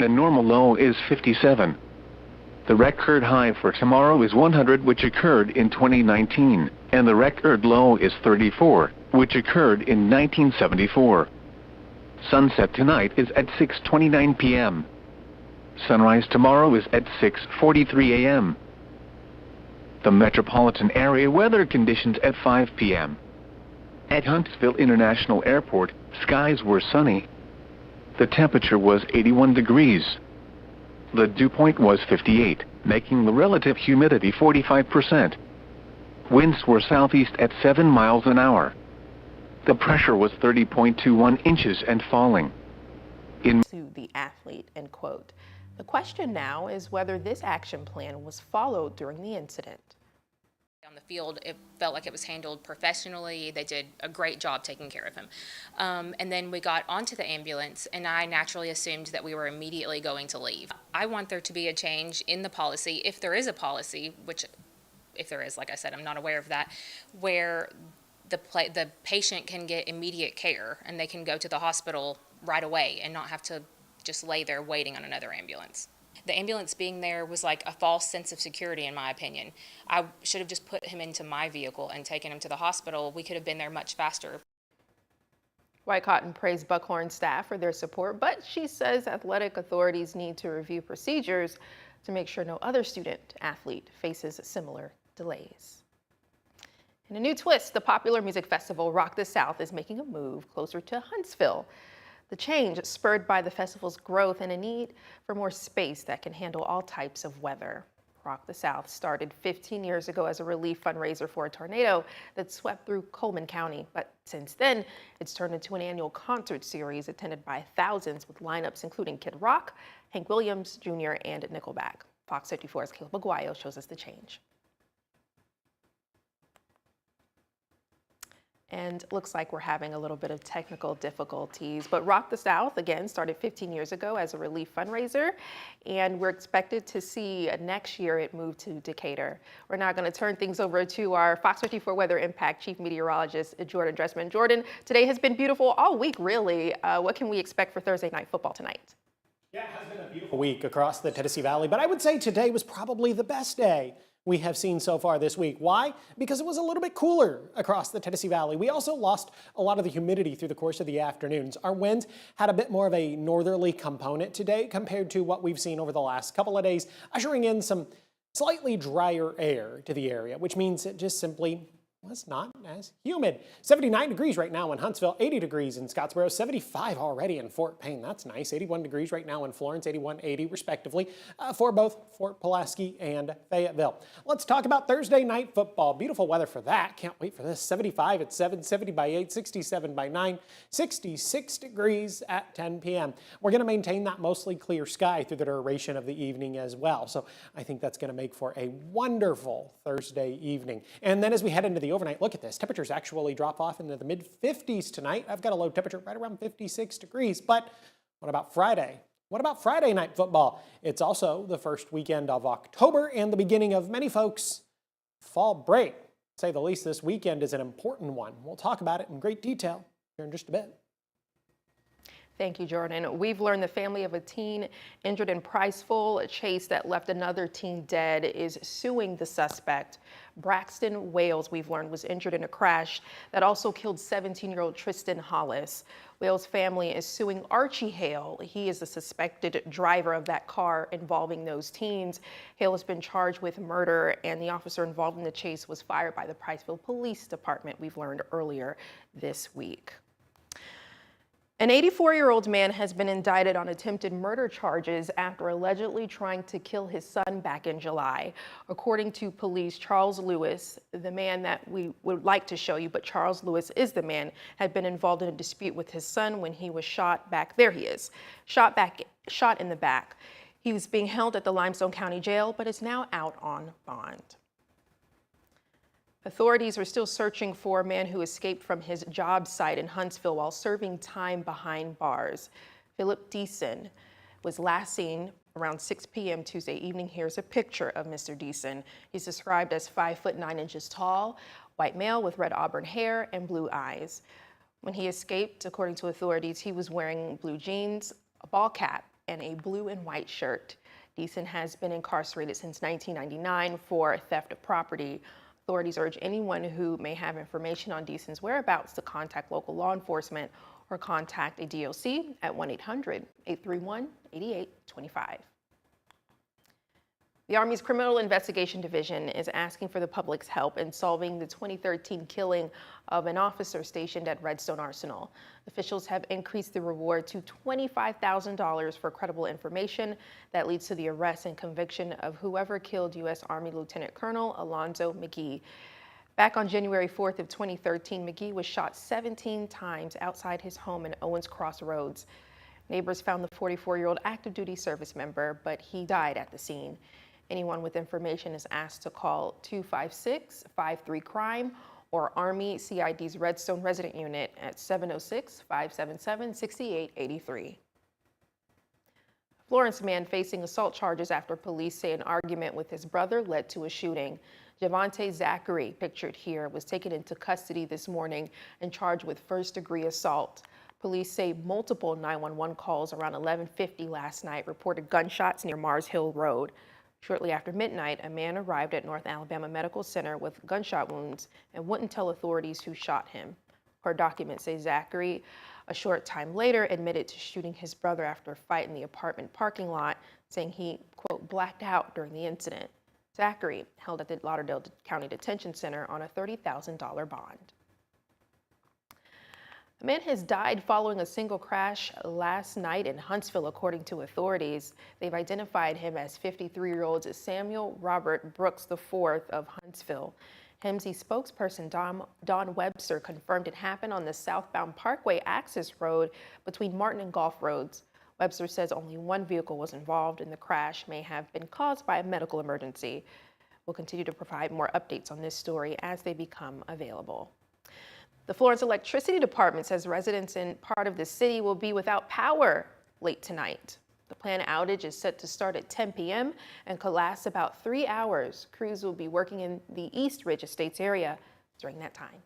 The normal low is 57. The record high for tomorrow is 100, which occurred in 2019, and the record low is 34, which occurred in 1974. Sunset tonight is at 6:29 p.m. Sunrise tomorrow is at 6:43 a.m. The metropolitan area weather conditions at 5 p.m. At Huntsville International Airport, skies were sunny. The temperature was 81 degrees. The dew point was 58, making the relative humidity 45%. Winds were southeast at 7 miles an hour. The pressure was 30.21 inches and falling. To the athlete, end quote. The question now is whether this action plan was followed during the incident. On the field, it felt like it was handled professionally. They did a great job taking care of him. And then we got onto the ambulance, and I naturally assumed that we were immediately going to leave. I want there to be a change in the policy, if there is a policy, which if there is, like I said, I'm not aware of that, where the patient can get immediate care and they can go to the hospital right away and not have to just lay there waiting on another ambulance. The ambulance being there was like a false sense of security, in my opinion. I should have just put him into my vehicle and taken him to the hospital. We could have been there much faster. White Cotton praised Buckhorn staff for their support, but she says athletic authorities need to review procedures to make sure no other student athlete faces similar delays. In a new twist, the popular music festival Rock the South is making a move closer to Huntsville. The change spurred by the festival's growth and a need for more space that can handle all types of weather. Rock the South started 15 years ago as a relief fundraiser for a tornado that swept through Coleman County. But since then, it's turned into an annual concert series attended by thousands with lineups including Kid Rock, Hank Williams Jr., and Nickelback. Fox 54's Caleb Aguayo shows us the change. And looks like we're having a little bit of technical difficulties. But Rock the South, again, started 15 years ago as a relief fundraiser, and we're expected to see next year it move to Decatur. We're now going to turn things over to our Fox 54 Weather Impact Chief Meteorologist, Jordan Dressman. Jordan, today has been beautiful all week, really. What can we expect for Thursday night football tonight? Yeah, it has been a beautiful week across the Tennessee Valley, but I would say today was probably the best day we have seen so far this week. Why? Because it was a little bit cooler across the Tennessee Valley. We also lost a lot of the humidity through the course of the afternoons. Our winds had a bit more of a northerly component today compared to what we've seen over the last couple of days, ushering in some slightly drier air to the area, which means it just simply was not as humid. 79 degrees right now in Huntsville, 80 degrees in Scottsboro, 75 already in Fort Payne. That's nice. 81 degrees right now in Florence, 81, 80 respectively for both Fort Pulaski and Fayetteville. Let's talk about Thursday night football. Beautiful weather for that. Can't wait for this. 75 at 7, 70 by 8, 67 by 9, 66 degrees at 10 p.m. We're going to maintain that mostly clear sky through the duration of the evening as well. So I think that's going to make for a wonderful Thursday evening. And then as we head into the overnight, look at this. Temperatures actually drop off into the mid-50s tonight. I've got a low temperature right around 56 degrees. But what about Friday? What about Friday night football? It's also the first weekend of October and the beginning of many folks' fall break. To say the least, this weekend is an important one. We'll talk about it in great detail here in just a bit. Thank you, Jordan. We've learned the family of a teen injured in Priceville, a chase that left another teen dead, is suing the suspect. Braxton Wales, we've learned, was injured in a crash that also killed 17-year-old Tristan Hollis. Wales' family is suing Archie Hale. He is the suspected driver of that car involving those teens. Hale has been charged with murder, and the officer involved in the chase was fired by the Priceville Police Department, we've learned earlier this week. An 84-year-old man has been indicted on attempted murder charges after allegedly trying to kill his son back in July. According to police, Charles Lewis, the man that we would like to show you, but Charles Lewis is the man, had been involved in a dispute with his son when he was shot back. There he is, shot in the back. He was being held at the Limestone County Jail, but is now out on bond. Authorities are still searching for a man who escaped from his job site in Huntsville while serving time behind bars. Philip Deason was last seen around 6 p.m. Tuesday evening. Here's a picture of Mr. Deason. He's described as 5 foot 9 inches tall, white male with red auburn hair and blue eyes. When he escaped, according to authorities, he was wearing blue jeans, a ball cap, and a blue and white shirt. Deason has been incarcerated since 1999 for theft of property. Authorities urge anyone who may have information on Deason's whereabouts to contact local law enforcement or contact a DOC at 1-800-831-8825. The Army's Criminal Investigation Division is asking for the public's help in solving the 2013 killing of an officer stationed at Redstone Arsenal. Officials have increased the reward to $25,000 for credible information that leads to the arrest and conviction of whoever killed U.S. Army Lieutenant Colonel Alonzo McGee. Back on January 4th of 2013, McGee was shot 17 times outside his home in Owens Cross Roads. Neighbors found the 44-year-old active duty service member, but he died at the scene. Anyone with information is asked to call 256-53-CRIME or Army CID's Redstone Resident Unit at 706-577-6883. Florence man facing assault charges after police say an argument with his brother led to a shooting. Javante Zachary, pictured here, was taken into custody this morning and charged with first-degree assault. Police say multiple 911 calls around 11:50 last night reported gunshots near Mars Hill Road. Shortly after midnight, a man arrived at North Alabama Medical Center with gunshot wounds and wouldn't tell authorities who shot him. Court documents say Zachary, a short time later, admitted to shooting his brother after a fight in the apartment parking lot, saying he, quote, blacked out during the incident. Zachary held at the Lauderdale County Detention Center on a $30,000 bond. A man has died following a single crash last night in Huntsville, according to authorities. They've identified him as 53-year-old Samuel Robert Brooks IV of Huntsville. HEMSI spokesperson Don Webster confirmed it happened on the southbound Parkway access road between Martin and Gulf Roads. Webster says only one vehicle was involved and the crash may have been caused by a medical emergency. We'll continue to provide more updates on this story as they become available. The Florence Electricity Department says residents in part of the city will be without power late tonight. The planned outage is set to start at 10 p.m. and could last about 3 hours. Crews will be working in the East Ridge Estates area during that time.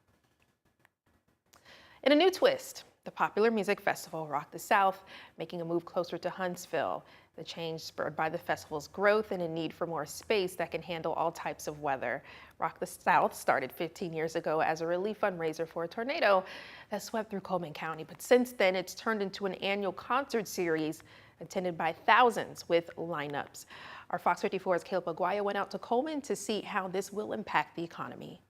In a new twist, the popular music festival Rock the South making a move closer to Huntsville. The change spurred by the festival's growth and a need for more space that can handle all types of weather. Rock the South started 15 years ago as a relief fundraiser for a tornado that swept through Coleman County. But since then, it's turned into an annual concert series attended by thousands with lineups. Our Fox 54's Caleb Aguayo went out to Coleman to see how this will impact the economy.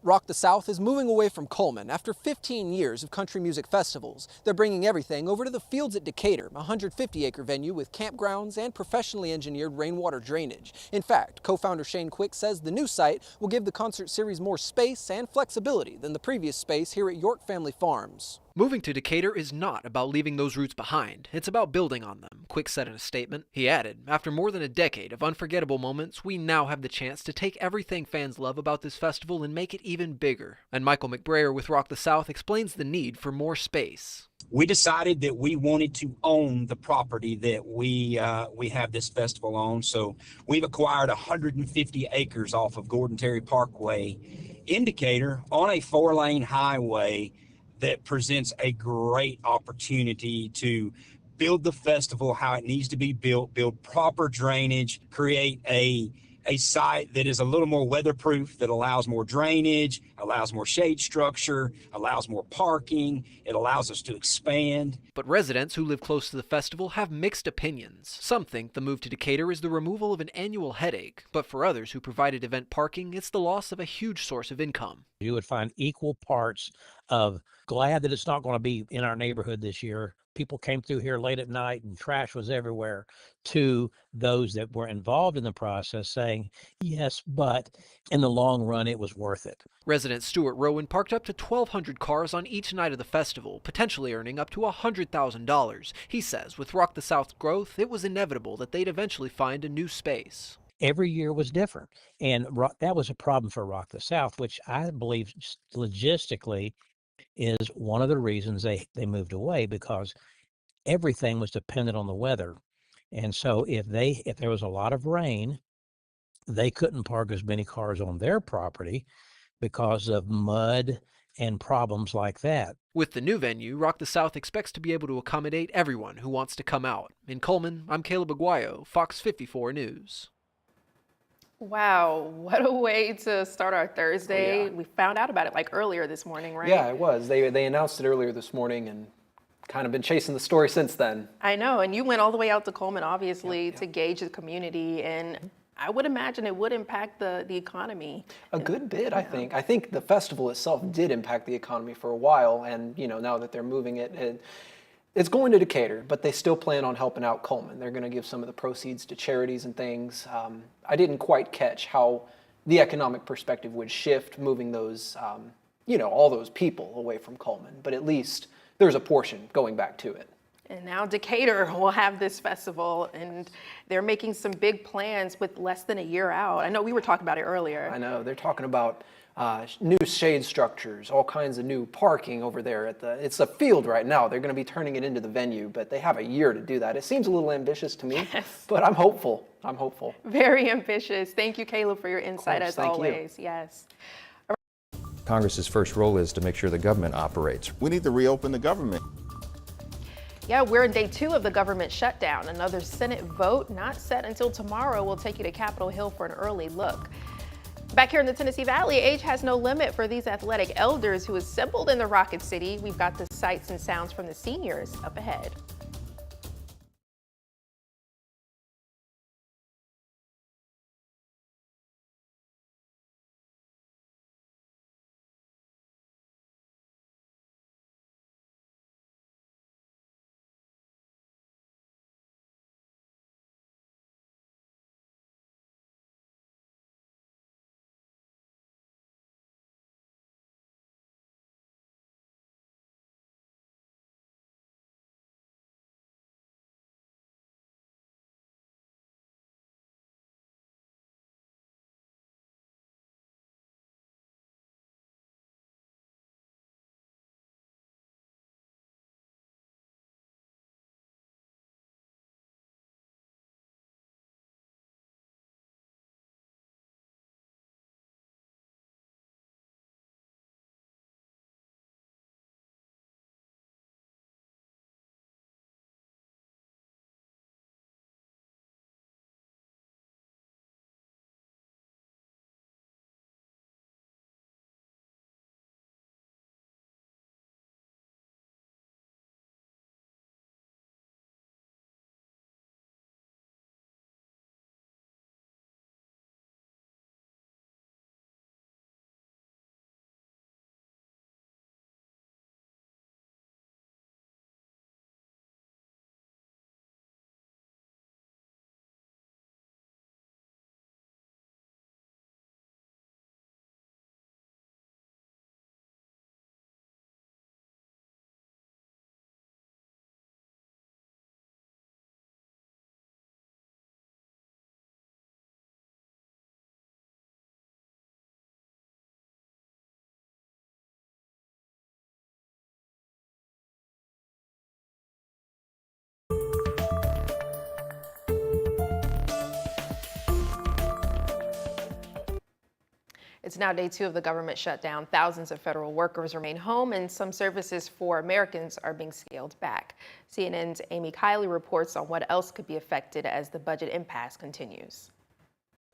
Rock the South is moving away from Coleman after 15 years of country music festivals. They're bringing everything over to the fields at Decatur, a 150-acre venue with campgrounds and professionally engineered rainwater drainage. In fact, co-founder Shane Quick says the new site will give the concert series more space and flexibility than the previous space here at York Family Farms. Moving to Decatur is not about leaving those roots behind. It's about building on them, Quick said in a statement. He added, after more than a decade of unforgettable moments, we now have the chance to take everything fans love about this festival and make it even bigger. And Michael McBrayer with Rock the South explains the need for more space. We decided that we wanted to own the property that we have this festival on. So we've acquired 150 acres off of Gordon Terry Parkway in Decatur on a 4-lane highway that presents a great opportunity to build the festival how it needs to be built, build proper drainage, create a site that is a little more weatherproof, that allows more drainage, allows more shade structure, allows more parking. It allows us to expand. But residents who live close to the festival have mixed opinions. Some think the move to Decatur is the removal of an annual headache, but for others who provided event parking, it's the loss of a huge source of income. You would find equal parts of glad that it's not going to be in our neighborhood this year. People came through here late at night and trash was everywhere, to those that were involved in the process saying, yes, but in the long run, it was worth it. Resident Stuart Rowan parked up to 1,200 cars on each night of the festival, potentially earning up to $100,000. He says with Rock the South's growth, it was inevitable that they'd eventually find a new space. Every year was different. And that was a problem for Rock the South, which I believe logistically is one of the reasons they moved away, because everything was dependent on the weather. And so if there was a lot of rain, they couldn't park as many cars on their property because of mud and problems like that. With the new venue, Rock the South expects to be able to accommodate everyone who wants to come out. In Coleman, I'm Caleb Aguayo, Fox 54 News. Wow, what a way to start our Thursday. Oh, yeah. We found out about it like earlier this morning, right? Yeah, it was. They announced it earlier this morning and kind of been chasing the story since then. I know, and you went all the way out to Coleman, obviously, to gauge the community, and I would imagine it would impact the economy. A good bit, I think. I think the festival itself did impact the economy for a while, and now that they're moving it, it's going to Decatur, but they still plan on helping out Coleman. They're going to give some of the proceeds to charities and things. I didn't quite catch how the economic perspective would shift, moving those, all those people away from Coleman, but at least there's a portion going back to it. And now Decatur will have this festival, and they're making some big plans with less than a year out. I know we were talking about it earlier. I know, they're talking about new shade structures, all kinds of new parking over there it's a field right now. They're going to be turning it into the venue, but they have a year to do that. It seems a little ambitious to me, but I'm hopeful. Very ambitious. Thank you, Caleb, for your insight as thank you. always. Yes. Congress's first role is to make sure the government operates. We need to reopen the government. Yeah, we're in day 2 of the government shutdown. Another Senate vote not set until tomorrow. We'll take you to Capitol Hill for an early look. Back here in the Tennessee Valley, age has no limit for these athletic elders who assembled in the Rocket City. We've got the sights and sounds from the seniors up ahead. It's now day 2 of the government shutdown. Thousands of federal workers remain home, and some services for Americans are being scaled back. CNN's Amy Kiley reports on what else could be affected as the budget impasse continues.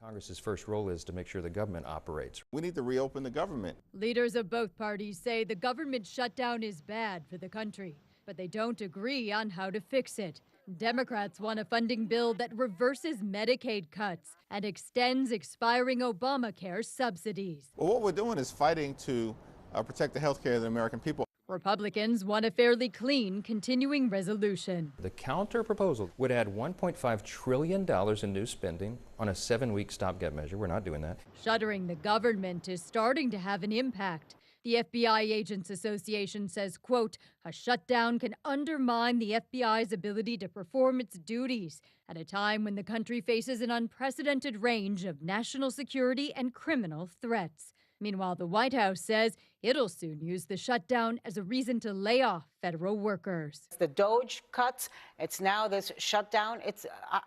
Congress's first role is to make sure the government operates. We need to reopen the government. Leaders of both parties say the government shutdown is bad for the country, but they don't agree on how to fix it. Democrats want a funding bill that reverses Medicaid cuts and extends expiring Obamacare subsidies. Well, what we're doing is fighting to protect the health care of the American people. Republicans want a fairly clean continuing resolution. The counter proposal would add $1.5 trillion in new spending on a 7-week stopgap measure. We're not doing that. Shuttering the government is starting to have an impact. The FBI Agents Association says, quote, a shutdown can undermine the FBI's ability to perform its duties at a time when the country faces an unprecedented range of national security and criminal threats. Meanwhile, the White House says It'll soon use the shutdown as a reason to lay off federal workers. The Doge cuts, it's now this shutdown.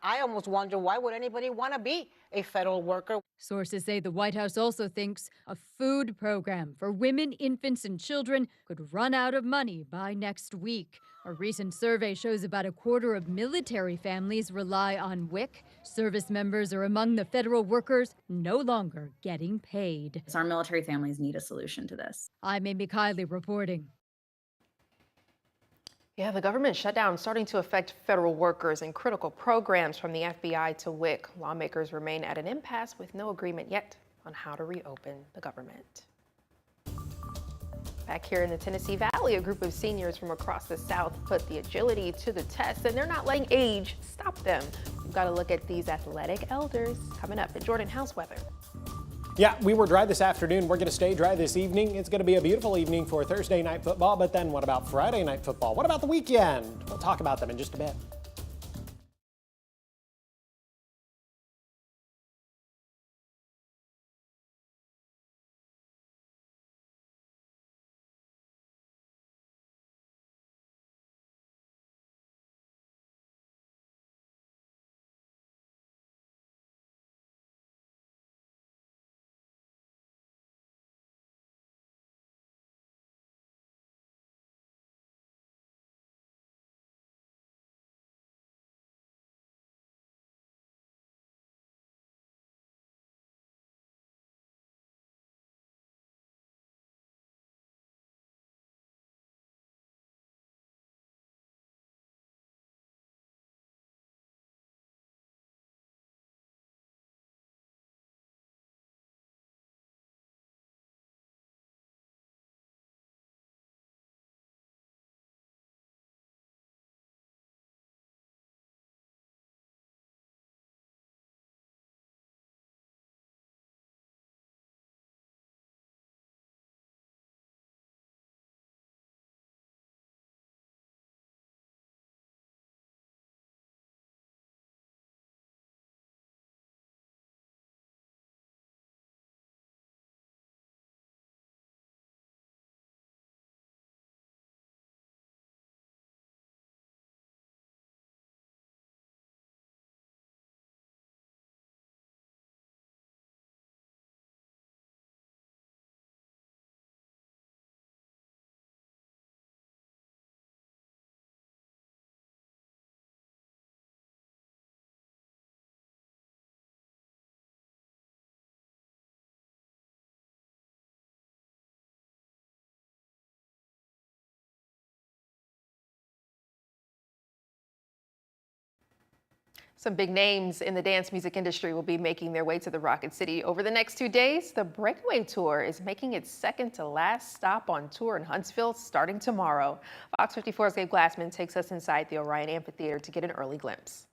I almost wonder, why would anybody want to be a federal worker? Sources say the White House also thinks a food program for women, infants, and children could run out of money by next week. A recent survey shows about a quarter of military families rely on WIC. Service members are among the federal workers no longer getting paid. Our military families need a solution to this. I'm Amy Kiley reporting. Yeah, the government shutdown starting to affect federal workers and critical programs from the FBI to WIC. Lawmakers remain at an impasse with no agreement yet on how to reopen the government. Back here in the Tennessee Valley, a group of seniors from across the South put the agility to the test, and they're not letting age stop them. We've got to look at these athletic elders coming up. At Jordan, how's weather? Yeah, we were dry this afternoon. We're going to stay dry this evening. It's going to be a beautiful evening for Thursday night football, but then what about Friday night football? What about the weekend? We'll talk about them in just a bit. Some big names in the dance music industry will be making their way to the Rocket City over the next 2 days. The Breakaway Tour is making its second to last stop on tour in Huntsville starting tomorrow. Fox 54's Gabe Glassman takes us inside the Orion Amphitheater to get an early glimpse.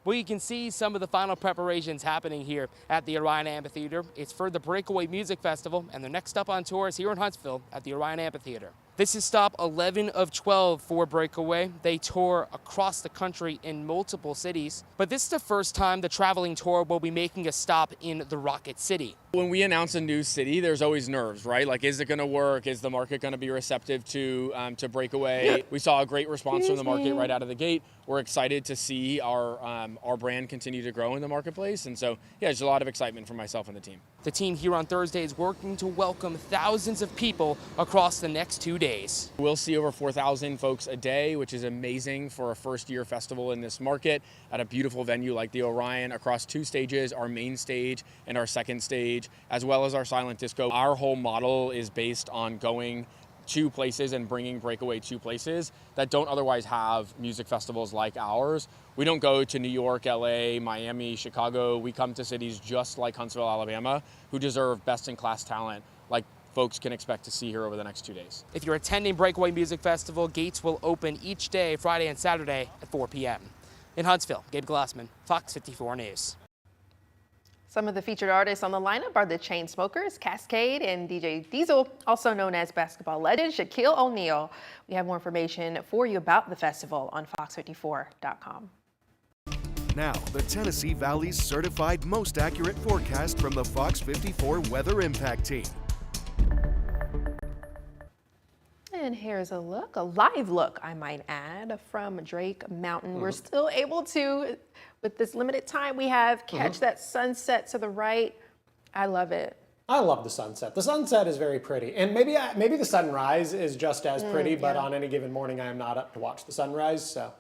Well, you can see some of the final preparations happening here at the Orion Amphitheater. It's for the Breakaway Music Festival, and their next stop on tour is here in Huntsville at the Orion Amphitheater. This is stop 11 of 12 for Breakaway. They tour across the country in multiple cities, but this is the first time the traveling tour will be making a stop in the Rocket City. When we announce a new city, there's always nerves, right? Like, is it going to work? Is the market going to be receptive to Breakaway? We saw a great response from the market right out of the gate. We're excited to see our brand continue to grow in the marketplace, and so yeah, there's a lot of excitement from myself and the team. The team here on Thursday is working to welcome thousands of people across the next 2 days. We'll see over 4,000 folks a day, which is amazing for a first-year festival in this market at a beautiful venue like the Orion, across 2 stages, our main stage and our second stage, as well as our silent disco. Our whole model is based on going to places and bringing Breakaway to places that don't otherwise have music festivals like ours. We don't go to New York, LA, Miami, Chicago. We come to cities just like Huntsville, Alabama, who deserve best-in-class talent like folks can expect to see here over the next 2 days. If you're attending Breakaway Music Festival, gates will open each day, Friday and Saturday at 4 p.m. In Huntsville, Gabe Glassman, Fox 54 News. Some of the featured artists on the lineup are the Chainsmokers, Cascade, and DJ Diesel, also known as basketball legend Shaquille O'Neal. We have more information for you about the festival on fox54.com. Now, the Tennessee Valley's certified most accurate forecast from the Fox 54 Weather Impact Team. And here's a live look, I might add, from Drake Mountain. We're still able to, with this limited time we have, catch that sunset to the right. I love it. I love the sunset. The sunset is very pretty. And maybe the sunrise is just as pretty, but on any given morning I am not up to watch the sunrise, so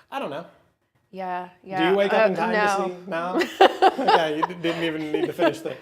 I don't know. Yeah. Do you wake up in time no. to see? No? Okay, you didn't even need to finish the,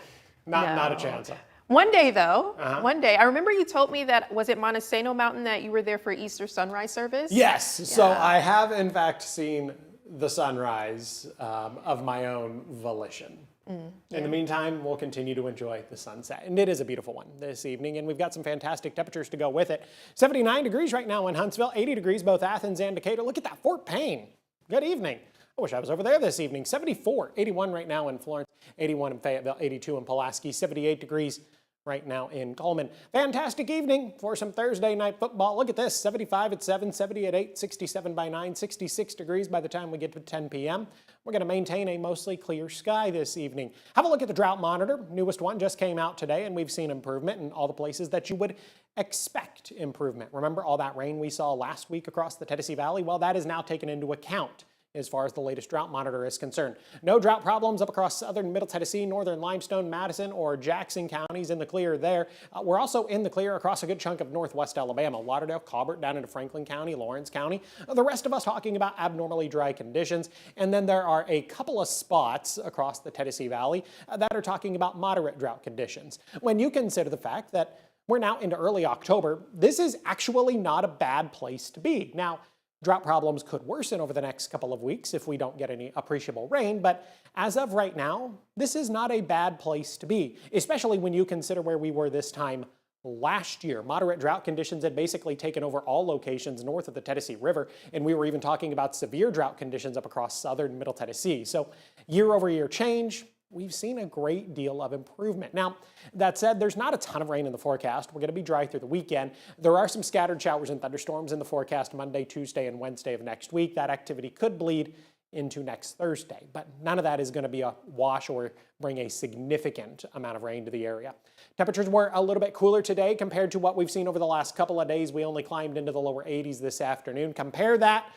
not a chance. One day though, one day. I remember you told me that, was it Montesano Mountain that you were there for Easter sunrise service? Yes, Yeah. so I have in fact seen the sunrise of my own volition. In the meantime, we'll continue to enjoy the sunset. And it is a beautiful one this evening, and we've got some fantastic temperatures to go with it. 79 degrees right now in Huntsville, 80 degrees both Athens and Decatur. Look at that, Fort Payne. Good evening. I wish I was over there this evening. 74, 81 right now in Florence, 81 in Fayetteville, 82 in Pulaski, 78 degrees right now in Coleman. Fantastic evening for some Thursday night football. Look at this, 75 at 7, 70 at 8, 67 by 9, 66 degrees by the time we get to 10 p.m. We're going to maintain a mostly clear sky this evening. Have a look at the drought monitor. Newest one just came out today, and we've seen improvement in all the places that you would expect improvement. Remember all that rain we saw last week across the Tennessee Valley? Well, that is now taken into account as far as the latest drought monitor is concerned. No drought problems up across southern Middle Tennessee, northern Limestone, Madison, or Jackson counties in the clear there. We're also in the clear across a good chunk of northwest Alabama, Lauderdale, Colbert, down into Franklin County, Lawrence County. The rest of us talking about abnormally dry conditions. And then there are a couple of spots across the Tennessee Valley that are talking about moderate drought conditions. When you consider the fact that we're now into early October, this is actually not a bad place to be. Now, drought problems could worsen over the next couple of weeks if we don't get any appreciable rain, but as of right now, this is not a bad place to be, especially when you consider where we were this time last year. Moderate drought conditions had basically taken over all locations north of the Tennessee River, and we were even talking about severe drought conditions up across southern Middle Tennessee. So year-over-year change, we've seen a great deal of improvement. Now, that said, there's not a ton of rain in the forecast. We're going to be dry through the weekend. There are some scattered showers and thunderstorms in the forecast Monday, Tuesday, and Wednesday of next week. That activity could bleed into next Thursday, but none of that is going to be a wash or bring a significant amount of rain to the area. Temperatures were a little bit cooler today compared to what we've seen over the last couple of days. We only climbed into the lower 80s this afternoon. Compare that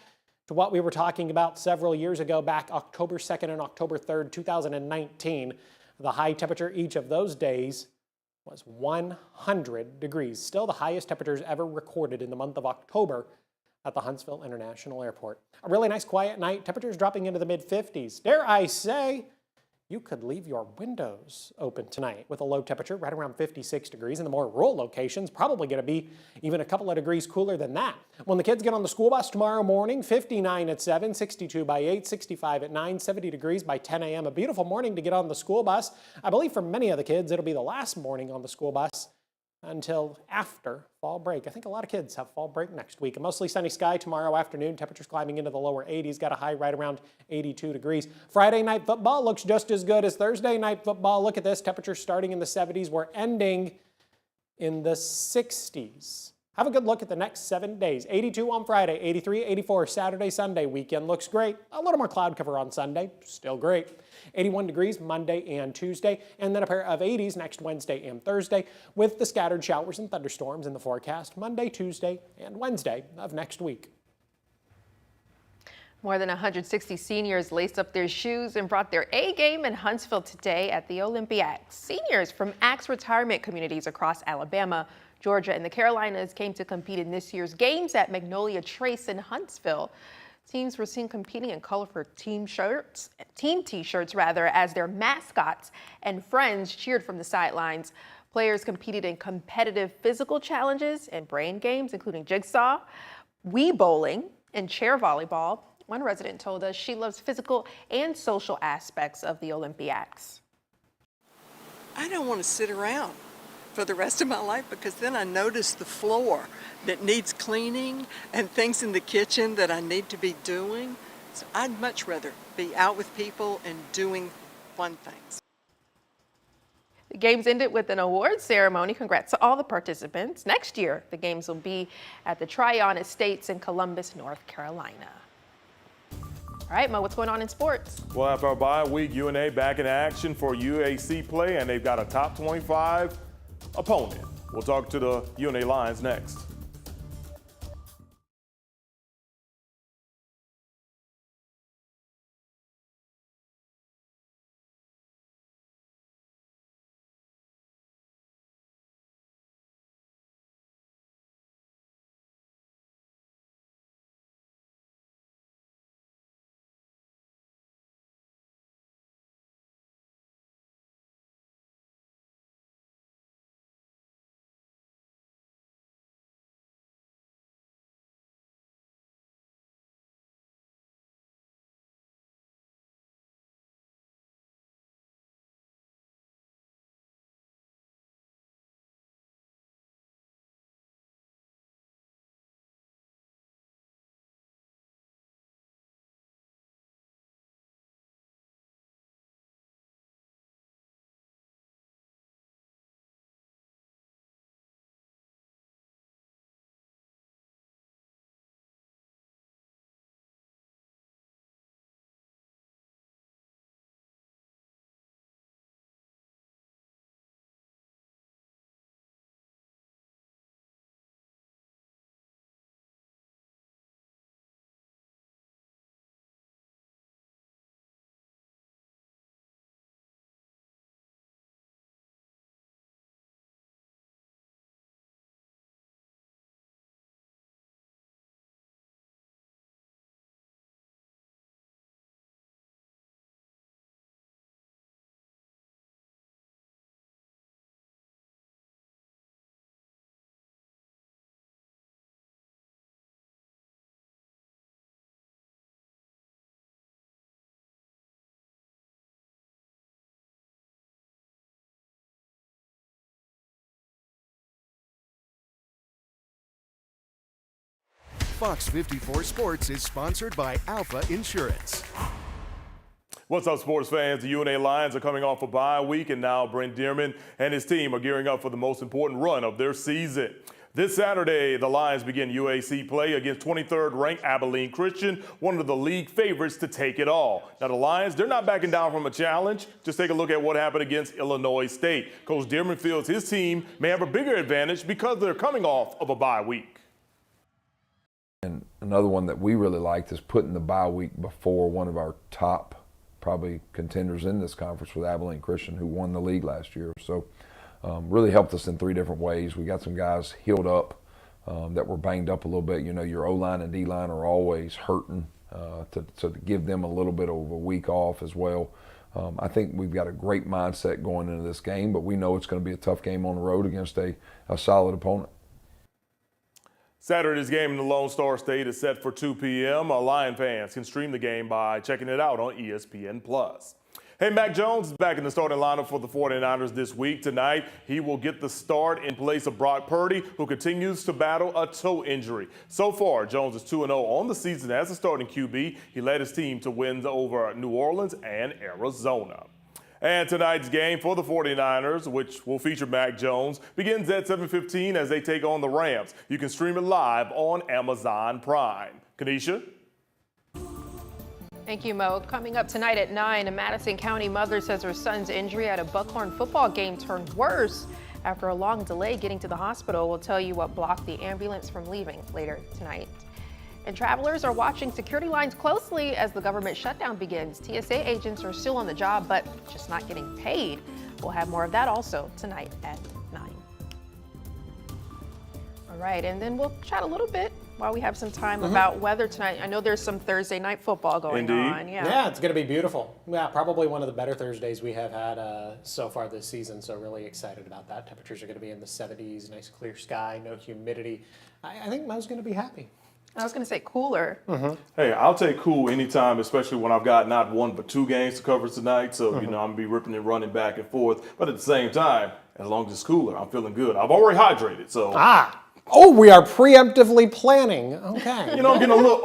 to what we were talking about several years ago, back October 2nd and October 3rd, 2019. The high temperature each of those days was 100 degrees. Still the highest temperatures ever recorded in the month of October at the Huntsville International Airport. A really nice quiet night, temperatures dropping into the mid-50s. Dare I say, you could leave your windows open tonight with a low temperature right around 56 degrees. In the more rural locations, probably going to be even a couple of degrees cooler than that. When the kids get on the school bus tomorrow morning, 59 at 7, 62 by 8, 65 at 9, 70 degrees by 10 a.m. A beautiful morning to get on the school bus. I believe for many of the kids, it'll be the last morning on the school bus until after fall break. I think a lot of kids have fall break next week. A mostly sunny sky tomorrow afternoon. Temperatures climbing into the lower 80s. Got a high right around 82 degrees. Friday night football looks just as good as Thursday night football. Look at this. Temperatures starting in the 70s. We're ending in the 60s. Have a good look at the next 7 days. 82 on Friday, 83, 84 Saturday, Sunday. Weekend looks great. A little more cloud cover on Sunday. Still great. 81 degrees Monday and Tuesday, and then a pair of 80s next Wednesday and Thursday, with the scattered showers and thunderstorms in the forecast Monday, Tuesday, and Wednesday of next week. More than 160 seniors laced up their shoes and brought their A game in Huntsville today at the Olympiacs. Seniors from ACT's retirement communities across Alabama, Georgia, and the Carolinas came to compete in this year's games at Magnolia Trace in Huntsville. Teams were seen competing in colorful team t-shirts as their mascots and friends cheered from the sidelines. Players competed in competitive physical challenges and brain games, including jigsaw, Wii bowling, and chair volleyball. One resident told us she loves physical and social aspects of the Olympiacs. I don't want to sit around for the rest of my life, because then I notice the floor that needs cleaning and things in the kitchen that I need to be doing. So I'd much rather be out with people and doing fun things. The games ended with an award ceremony. Congrats to all the participants. Next year, the games will be at the Tryon Estates in Columbus, North Carolina. All right, Mo, what's going on in sports? Well, after our bye week, UNA back in action for UAC play, and they've got a top 25 opponent. We'll talk to the UNA Lions next. Fox 54 Sports is sponsored by Alpha Insurance. What's up, sports fans? The UNA Lions are coming off a bye week, and now Brent Dearman and his team are gearing up for the most important run of their season. This Saturday, the Lions begin UAC play against 23rd-ranked Abilene Christian, one of the league favorites to take it all. Now, the Lions, they're not backing down from a challenge. Just take a look at what happened against Illinois State. Coach Dearman feels his team may have a bigger advantage because they're coming off of a bye week. And another one that we really liked is putting the bye week before one of our top probably contenders in this conference with Abilene Christian, who won the league last year. So really helped us in 3 different ways. We got some guys healed up that were banged up a little bit. You know, your O-line and D-line are always hurting, to give them a little bit of a week off as well. I think we've got a great mindset going into this game, but we know it's going to be a tough game on the road against a solid opponent. Saturday's game in the Lone Star State is set for 2 p.m. Lion fans can stream the game by checking it out on ESPN+. Hey, Mac Jones is back in the starting lineup for the 49ers this week. Tonight, he will get the start in place of Brock Purdy, who continues to battle a toe injury. So far, Jones is 2-0 on the season as a starting QB. He led his team to wins over New Orleans and Arizona. And tonight's game for the 49ers, which will feature Mac Jones, begins at 7:15 as they take on the Rams. You can stream it live on Amazon Prime. Kanisha? Thank you, Mo. Coming up tonight at 9, a Madison County mother says her son's injury at a Buckhorn football game turned worse after a long delay getting to the hospital. We'll tell you what blocked the ambulance from leaving later tonight. And travelers are watching security lines closely as the government shutdown begins. TSA agents are still on the job, but just not getting paid. We'll have more of that also tonight at 9. All right, and then we'll chat a little bit while we have some time about weather tonight. I know there's some Thursday night football going on. Yeah, it's going to be beautiful. Yeah, probably one of the better Thursdays we have had so far this season, so really excited about that. Temperatures are going to be in the 70s, nice clear sky, no humidity. I think Mo's going to be happy. I was going to say cooler. Hey, I'll take cool anytime, especially when I've got not 1 but 2 games to cover tonight. So, you know, I'm going to be ripping and running back and forth. But at the same time, as long as it's cooler, I'm feeling good. I've already hydrated, so. Oh, we are preemptively planning. Okay. You know, I'm getting a little